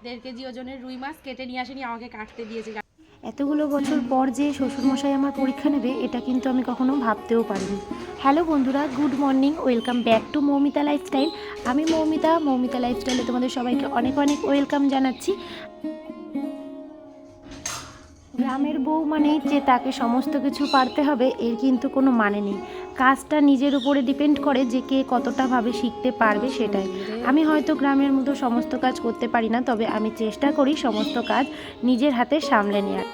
1.5 KG ওজনের রুই মাছ কেটে নিয়ে আসেনি, আমাকে কাটতে দিয়েছে। এতগুলো বছর পর যে শ্বশুরমশাই আমার পরীক্ষা নেবে এটা কিন্তু আমি কখনো ভাবতেও পারিনি। হ্যালো বন্ধুরা, good morning, welcome back to Moumita lifestyle. আমি মৌমিতা লাইফস্টাইলে তোমাদের সবাইকে অনেক অনেক ওয়েলকাম জানাচ্ছি। গ্রামের বউ মানেই যে তাকে সমস্ত কিছু পারতে হবে এর কিন্তু কোনো মানে নেই। কাজটা নিজের উপরে ডিপেন্ড করে যে কে কতটাভাবে শিখতে পারবে সেটাই। আমি হয়তো গ্রামের মতো সমস্ত কাজ করতে পারি না, তবে আমি চেষ্টা করি সমস্ত কাজ নিজের হাতে সামলে নেওয়ার।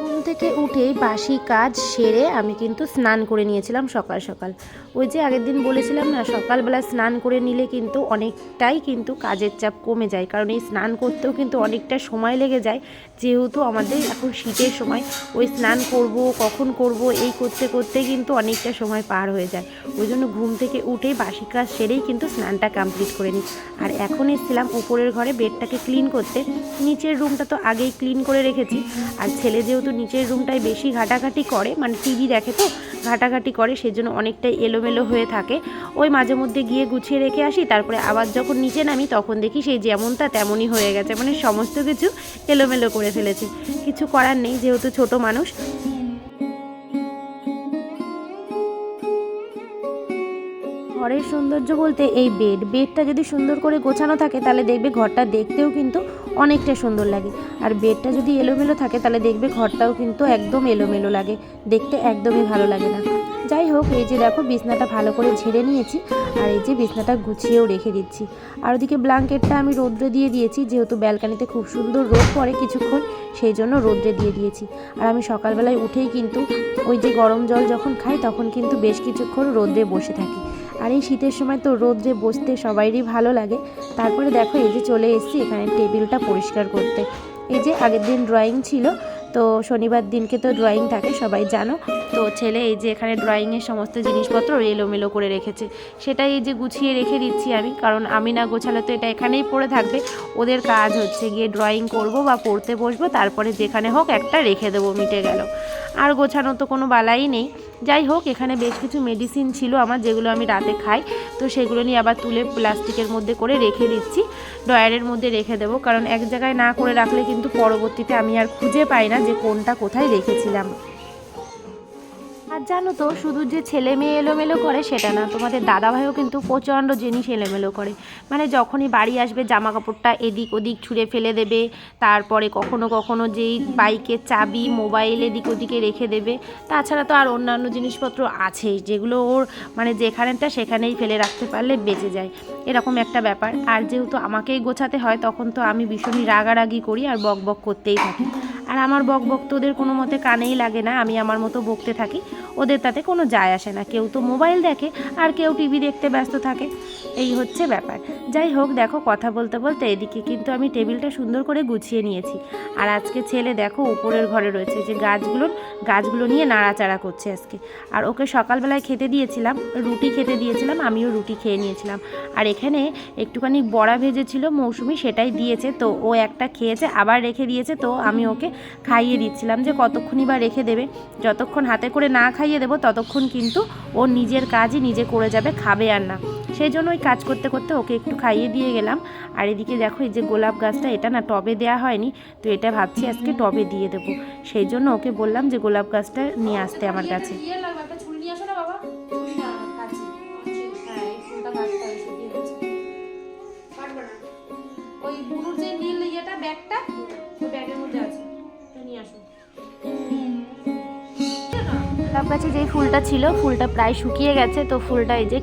ঘুম থেকে উঠে বাসি কাজ সেরে আমি কিন্তু স্নান করে নিয়েছিলাম সকাল সকাল। ওই যে আগের দিন বলেছিলাম না, সকালবেলা স্নান করে নিলে কিন্তু অনেকটাই কিন্তু কাজের চাপ কমে যায়, কারণ এই স্নান করতেও কিন্তু অনেকটা সময় লেগে যায়। যেহেতু আমাদের এখন শীতের সময়, ওই স্নান করব কখন করব এই করতে করতে কিন্তু অনেকটা সময় পার হয়ে যায়। ওই জন্য ঘুম থেকে উঠে বাসি কাজ সেরেই কিন্তু স্নানটা কমপ্লিট করে নিই। আর এখন এসেছিলাম উপরের ঘরে বেডটাকে ক্লিন করতে। নিচের রুমটা তো আগেই ক্লিন করে রেখেছি, আর ছেলে যেহেতু নিচের রুমটায় বেশি ঘাটাঘাটি করে, মানে টিভি দেখে তো ঘাটাঘাটি করে, সেজন্য অনেকটাই এলোমেলো হয়ে থাকে। ওই মাঝে মধ্যে গিয়ে গুছিয়ে রেখে আসি, তারপরে আবার যখন নিচে নামি তখন দেখি সেই যেমনটা তেমনই হয়ে গেছে, মানে সমস্ত কিছু এলোমেলো করে ফেলেছে। কিছু করার নেই, যেহেতু ছোট মানুষ। ঘরের সৌন্দর্য বলতে এই বেডটা যদি সুন্দর করে গোছানো থাকে তাহলে দেখবে ঘরটা দেখতেও কিন্তু অনেকটা সুন্দর লাগে। আর বেডটা যদি এলোমেলো থাকে তাহলে দেখবে ঘরটাও কিন্তু একদম এলোমেলো লাগে, দেখতে একদমই ভালো লাগে না। যাই হোক, এই যে দেখো বিছনাটা ভালো করে ঝেড়ে নিয়েছি, আর এই যে বিছনাটা গুছিয়েও রেখে দিচ্ছি। আর ওদিকে ব্ল্যাঙ্কেটটা আমি রোদ্রে দিয়ে দিয়েছি, যেহেতু ব্যালকানিতে খুব সুন্দর রোদ পড়ে কিছুক্ষণ, সেই জন্য রোদ্রে দিয়ে দিয়েছি। আর আমি সকালবেলায় উঠেই কিন্তু ওই যে গরম জল যখন খাই তখন কিন্তু বেশ কিছুক্ষণ রোদ্রে বসে থাকি। আর এই শীতের সময় তো রোদ্রে বসতে সবাইরই ভালো লাগে। তারপরে দেখো এই যে চলে এসেছি এখানে টেবিলটা পরিষ্কার করতে। এই যে আগের দিন ড্রয়িং ছিল, তো শনিবার দিনকে তো ড্রয়িং থাকে সবাই জানো। তো ছেলে এই যে এখানে ড্রয়িংয়ের সমস্ত জিনিসপত্র এলোমেলো করে রেখেছে, সেটাই এই যে গুছিয়ে রেখে দিচ্ছি আমি, কারণ আমি না গোছালে তো এটা এখানেই পড়ে থাকবে। ওদের কাজ হচ্ছে গিয়ে ড্রয়িং করব বা পড়তে বসবো, তারপরে যেখানে হোক একটা রেখে দেবো, মিটে গেল। আর গোছানো তো কোনো বালাই নেই। যাই হোক, এখানে বেশ কিছু মেডিসিন ছিল আমার, যেগুলো আমি রাতে খাই, তো সেগুলো নিয়ে আবার তুলে প্লাস্টিকের মধ্যে করে রেখে দিচ্ছি, ড্রয়ারের মধ্যে রেখে দেবো, কারণ এক জায়গায় না করে রাখলে কিন্তু পরবর্তীতে আমি আর খুঁজে পাই না যে কোনটা কোথায় রেখেছিলাম। আর জানো তো, শুধু যে ছেলে মেয়ে এলোমেলো করে সেটা না, তোমাদের দাদাভাইও কিন্তু প্রচণ্ড জিনিস এলোমেলো করে। মানে যখনই বাড়ি আসবে জামা কাপড়টা এদিক ওদিক ছুঁড়ে ফেলে দেবে, তারপরে কখনো কখনো যেই বাইকের চাবি মোবাইল এদিক ওদিকে রেখে দেবে। তাছাড়া তো আর অন্যান্য জিনিসপত্র আছেই, যেগুলো ওর মানে যেখানেটা সেখানেই ফেলে রাখতে পারলে বেঁচে যায়, এরকম একটা ব্যাপার। আর যেহেতু আমাকেই গোছাতে হয় তখন তো আমি ভীষণই রাগারাগি করি আর বক বক করতেই থাকি। আর আমার বক বক তো ওদের কোনো মতে কানেই লাগে না, আমি আমার মতো বকতে থাকি, ওদের তাতে কোনো যায় আসে না। কেউ তো মোবাইল দেখে আর কেউ টিভি দেখতে ব্যস্ত থাকে, এই হচ্ছে ব্যাপার। যাই হোক, দেখো কথা বলতে বলতে এদিকে কিন্তু আমি টেবিলটা সুন্দর করে গুছিয়ে নিয়েছি। আর আজকে ছেলে দেখো উপরের ঘরে রয়েছে যে গাছগুলো নিয়ে নাড়াচাড়া করছে আজকে। আর ওকে সকালবেলায় খেতে দিয়েছিলাম, রুটি খেতে দিয়েছিলাম, আমিও রুটি খেয়ে নিয়েছিলাম। আর এখানে একটুখানি বড়া ভেজেছিল মৌসুমি, সেটাই দিয়েছে, তো ও একটা খেয়েছে আবার রেখে দিয়েছে, তো আমি ওকে খাইয়ে দিচ্ছিলাম যে কতক্ষণই বা রেখে দেবে, যতক্ষণ হাতে করে না খাইয়ে দেবো ততক্ষণ কিন্তু ও নিজের কাজই নিজে করে যাবে, খাবে আর না। সেই জন্য ওই কাজ করতে করতে ওকে একটু খাইয়ে দিয়ে গেলাম। আর এদিকে দেখো এই যে গোলাপ গাছটা, এটা না টবে দেওয়া হয়নি, তো এটা ভাবছি আজকে টবে দিয়ে দেবো। সেই জন্য ওকে বললাম যে গোলাপ গাছটা নিয়ে আসতে আমার কাছে। ওই বুনুর যে নীল ইয়েটা ব্যাগটা, ওই ব্যাগের মধ্যে আছে, নিয়ে আসো। গোলাপ গাছে যেই ফুলটা ছিল, ফুলটা প্রায় শুকিয়ে গেছে, তো ফুলটা এই যে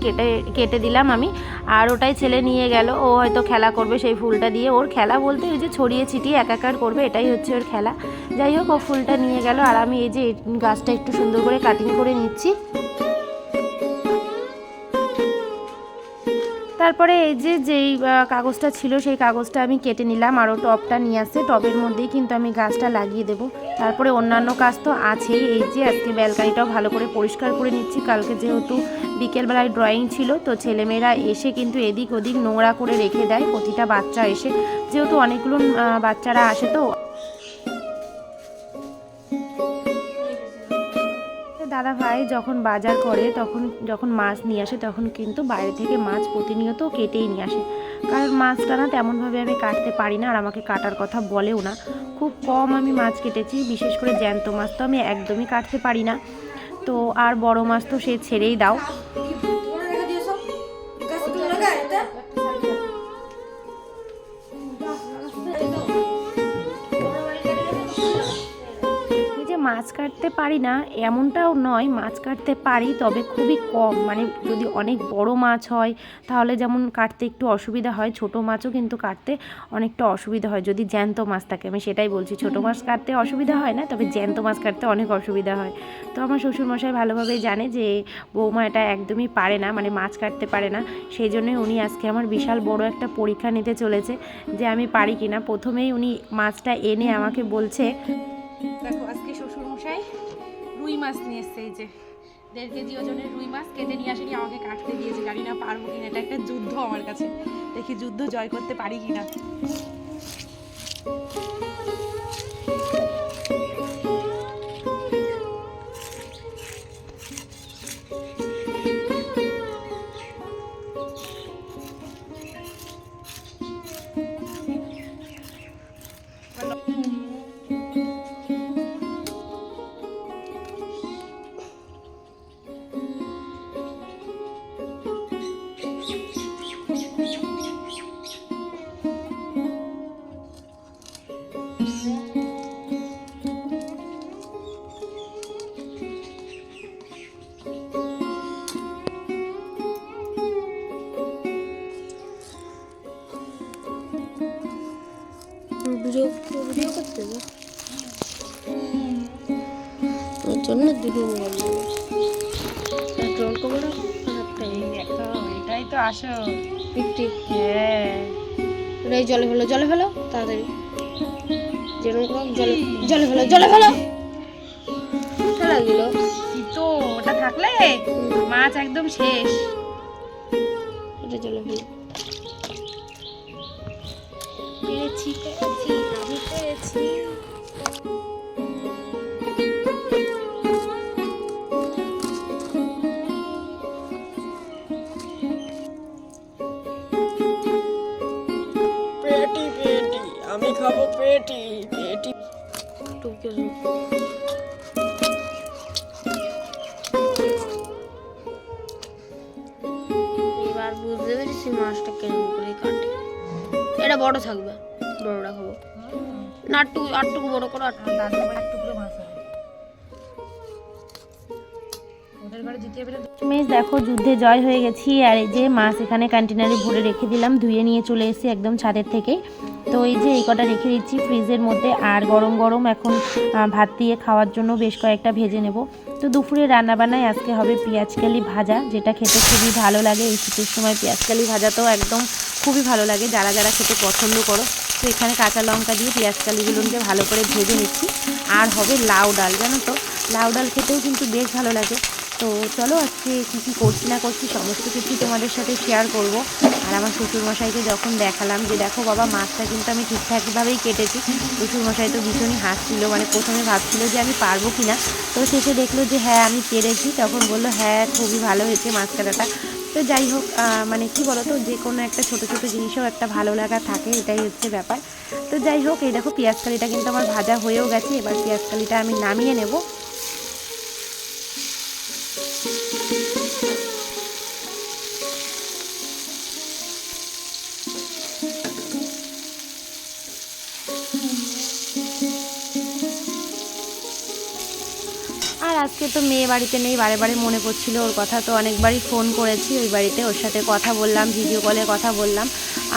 কেটে দিলাম আমি। আর ওটাই ছেলে নিয়ে গেল, ও হয়তো খেলা করবে সেই ফুলটা দিয়ে। ওর খেলা বলতে ওই যে ছড়িয়ে ছিটিয়ে একাকার করবে, এটাই হচ্ছে ওর খেলা। যাই হোক, ও ফুলটা নিয়ে গেল, আর আমি এই যে গাছটা একটু সুন্দর করে কাটিং করে নিচ্ছি। তারপরে এই যে যেই কাগজটা ছিল সেই কাগজটা আমি কেটে নিলাম, আরও টবটা নিয়ে আসে, টবের মধ্যেই কিন্তু আমি গাছটা লাগিয়ে দেবো। তারপরে অন্যান্য কাজ তো আছেই, এই যে আজকে ব্যালকানিটাও ভালো করে পরিষ্কার করে নিচ্ছি, কালকে যেহেতু বিকেলবেলায় ড্রয়িং ছিল, তো ছেলেমেয়েরা এসে কিন্তু এদিক ওদিক নোংরা করে রেখে দেয়, প্রতিটা বাচ্চা এসে, যেহেতু অনেকগুলো বাচ্চারা আসে, তো দাদা ভাই যখন বাজার করে যখন মাছ নিয়ে আসে তখন কিন্তু বাইরে থেকে মাছ প্রতিনিয়ত কেটেই নিয়ে আসে, কারণ মাছটা না তেমনভাবে আমি কাটতে পারি না আর আমাকে কাটার কথা বলেও না। খুব কম আমি মাছ কেটেছি, বিশেষ করে জ্যান্ত মাছ তো আমি একদমই কাটতে পারি না। তো আর বড় মাছ তো সে ছেড়েই দাও। মাছ কাটতে পারি না এমনটাও নয়, মাছ কাটতে পারি তবে খুবই কম, মানে যদি অনেক বড় মাছ হয় তাহলে যেমন কাটতে একটু অসুবিধা হয়, ছোট মাছও কিন্তু কাটতে অনেকটা অসুবিধা হয় যদি জ্যান্ত মাছ থাকে। আমি সেটাই বলছি, ছোট মাছ কাটতে অসুবিধা হয় না, তবে জ্যান্ত মাছ কাটতে অনেক অসুবিধা হয়। তো আমার শ্বশুরমশাই ভালোভাবেই জানে যে বৌমা এটা একদমই পারে না, মানে মাছ কাটতে পারে না, সেই জন্যই উনি আজকে আমার বিশাল বড় একটা পরীক্ষা নিতে চলেছে যে আমি পারি কিনা। প্রথমেই উনি মাছটা এনে আমাকে বলছে, দেখো আজকে শ্বশুরমশাই রুই মাছ নিয়ে এসছে, এই যে 1.5 কেজি ওজনের রুই মাছ কেটে নিয়ে আসেনি, আমাকে কাটতে দিয়েছে। জানি না পারবো কিনা, এটা একটা যুদ্ধ আমার কাছে, দেখি যুদ্ধ জয় করতে পারি কিনা। ভিডিও করতে হবে, ওর জন্য দুটো মোবাইল নেবে, এটাই তো আসো একটি হ্যাঁ। ওটাই জলে ফেলো তাড়াতাড়ি, যেরকম জলে ফেলো ফেলা দিল। তো ওটা থাকলে মাছ একদম শেষ। ওটা জলে ফেলো। পেরেছি আমি পেরেছি। পেটি আমি খাবো পেটি। এবার বুঝতে পেরেছি মাছটা কেমন করে কাটে। এটা বড় থাকবে, বড়টা খাবো না, আটটুকু বড় করো, টুকরো মাছ হবে ওদের ঘরে জিতিয়ে পেলে। মেশ দেখো যুদ্ধে জয় হয়ে গেছি, আর এই যে মাছ এখানে কন্টেনারে ভরে রেখে দিলাম, ধুয়ে নিয়ে চলে এসেছি একদম ছাদের থেকে। তো এই যে এই কটা রেখে দিচ্ছি ফ্রিজের মধ্যে, আর গরম গরম এখন ভাত দিয়ে খাওয়ার জন্য বেশ কয়েকটা ভেজে নেব। তো দুপুরে রান্নাবান্নায় আজকে হবে পেঁয়াজকালি ভাজা, যেটা খেতে খুবই ভালো লাগে। এই শীতের সময় পেঁয়াজকালি ভাজা তো একদম খুবই ভালো লাগে, যারা যারা খেতে পছন্দ করো। তো এখানে কাঁচা লঙ্কা দিয়ে পেঁয়াজকালিগুলোকে ভালো করে ভেজে নিচ্ছি। আর হবে লাউ ডাল, জানো তো লাউ ডাল খেতেও কিন্তু বেশ ভালো লাগে। তো চলো আজকে কী কী করছি না করছি সমস্ত কিছুই তোমাদের সাথে শেয়ার করব। আর আমার শ্বশুরমশাইকে যখন দেখালাম যে দেখো বাবা মাছটা কিন্তু আমি ঠিকঠাকভাবেই কেটেছি, শ্বশুরমশাই তো ভীষণই হাসছিল, মানে প্রথমে ভাবছিল যে আমি পারবো কি না, তো শেষে দেখলো যে হ্যাঁ আমি পেরেছি, তখন বললো হ্যাঁ খুবই ভালো হয়েছে মাছ কাটাটা। তো যাই হোক, মানে কি বলো তো, যে কোনো একটা ছোটো ছোটো জিনিসেও একটা ভালো লাগা থাকে, এটাই হচ্ছে ব্যাপার। তো যাই হোক, এই দেখো পেঁয়াজকালিটা কিন্তু আমার ভাজা হয়েও গেছে, এবার পেঁয়াজকালিটা আমি নামিয়ে নেব। আর আজকে তো মেয়ে বাড়িতে নেই, বারে বারে মনে পড়ছিল ওর কথা, তো অনেকবারই ফোন করেছি ওই বাড়িতে, ওর সাথে কথা বললাম, ভিডিও কলে কথা বললাম।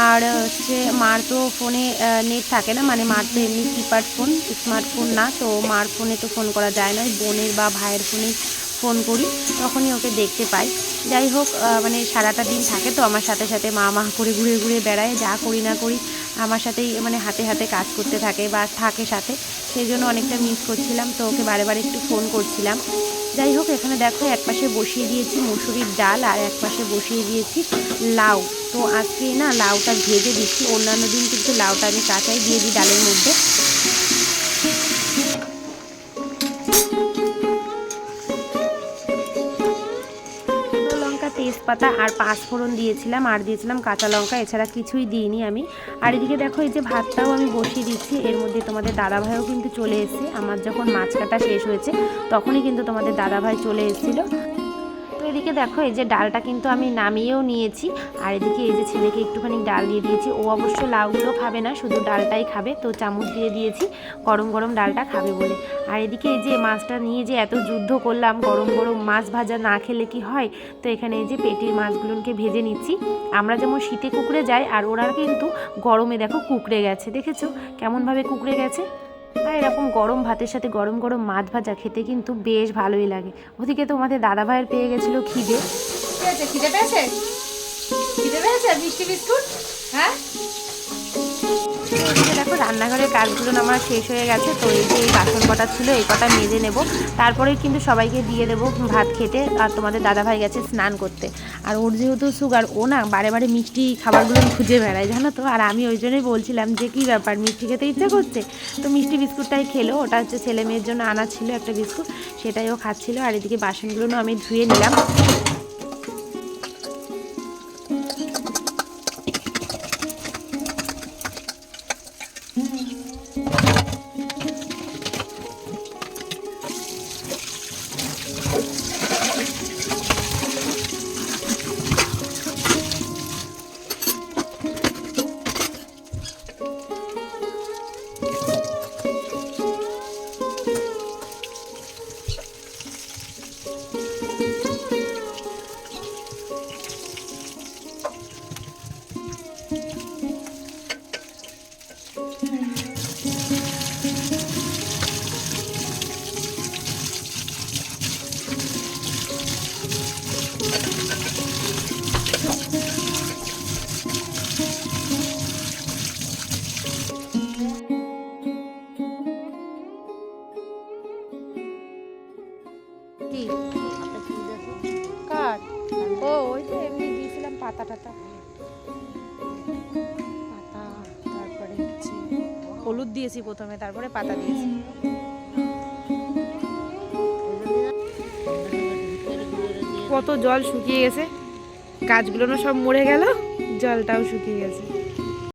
আর হচ্ছে মার তো ফোনে নেট থাকে না, মানে মার তো এমনি কিপ্যাড ফোন, স্মার্টফোন না, তো মার ফোনে তো ফোন করা যায় না, বোনের বা ভাইয়ের ফোনে ফোন করি, তখনই ওকে দেখতে পাই। যাই হোক, মানে সারাটা দিন থাকে তো আমার সাথে সাথে, মা করে ঘুরে ঘুরে বেড়ায়, যা করি না করি আমার সাথেই মানে হাতে হাতে কাজ করতে থাকে বা থাকে সাথে, সেই জন্য অনেকটা মিস করছিলাম, তো ওকে বারে বারে একটু ফোন করছিলাম। যাই হোক, এখানে দেখো একপাশে বসিয়ে দিয়েছি মুসুরির ডাল, আর একপাশে বসিয়ে দিয়েছি লাউ। তো আজকে না লাউটা ভেজে দিচ্ছি, অন্যান্য দিন কিন্তু লাউটা আমি কাঁচাই দিয়ে দিই ডালের মধ্যে। তেজপাতা আর 5 ফোড়ন দিয়েছিলাম, আর দিয়েছিলাম কাঁচা লঙ্কা, এছাড়া কিছুই দিইনি আমি। আর এদিকে দেখো এই যে ভাতটাও আমি বসিয়ে দিচ্ছি। এর মধ্যে তোমাদের দাদাভাইও কিন্তু চলে এসেছে। আমার যখন মাছ কাটা শেষ হয়েছে তখনই কিন্তু তোমাদের দাদাভাই চলে এসেছিলো। তো এদিকে দেখো এই যে ডালটা কিন্তু আমি নামিয়েও নিয়েছি। আর এদিকে এই যে ছেলেকে একটুখানি ডাল দিয়ে দিয়েছি। ও অবশ্য লাউগুলো খাবে না, শুধু ডালটাই খাবে, তো চামচ দিয়ে দিয়েছি গরম গরম ডালটা খাবে বলে। আর এদিকে এই যে মাছটা নিয়ে যে এত যুদ্ধ করলাম, গরম গরম মাছ ভাজা না খেলে কি হয়, তো এখানে এই যে পেটির মাছগুলোকে ভেজে নিচ্ছি। আমরা যেমন শীতে কুকড়ে যাই, আর ওরা কিন্তু গরমে দেখো কুকড়ে গেছে, দেখেছো কেমনভাবে কুকড়ে গেছে। আর এরকম গরম ভাতের সাথে গরম গরম মাছ ভাজা খেতে কিন্তু বেশ ভালোই লাগে। ওদিকে তোমাদের দাদাভাইয়ের পেয়ে গেছিলো খিদে। খিদে পেয়েছে? খিদে পেয়েছে? মিষ্টি বিস্কুট? হ্যাঁ, এদিকে দেখো রান্নাঘরের কাজগুলো আমার শেষ হয়ে গেছে। তো এই যে এই বাসন কটা ছিল এই কটা মেজে নেব, তারপরে কিন্তু সবাইকে দিয়ে দেবো ভাত খেতে। আর তোমাদের দাদাভাই গেছে স্নান করতে। আর ওর যেহেতু সুগার, ও না বারে বারে মিষ্টি খাবারগুলো খুঁজে বেড়ায় জানো তো। আর আমি ওই জন্যই বলছিলাম যে কী ব্যাপার, মিষ্টি খেতে ইচ্ছে করছে, তো মিষ্টি বিস্কুটটাই খেলো। ওটা হচ্ছে ছেলে মেয়ের জন্য আনা ছিল একটা বিস্কুট, সেটাই ও খাচ্ছিল। আর এদিকে বাসনগুলো আমি ধুয়ে নিলাম। কি কার? ও ওই তো এমনি দিয়েছিলাম পাতা টাতা, পাতা, তারপরে হচ্ছে হলুদ দিয়েছি প্রথমে, তারপরে পাতা দিয়েছি। কত জল শুকিয়ে গেছে, গাছগুলো সব মরে গেল, জলটাও শুকিয়ে গেছে।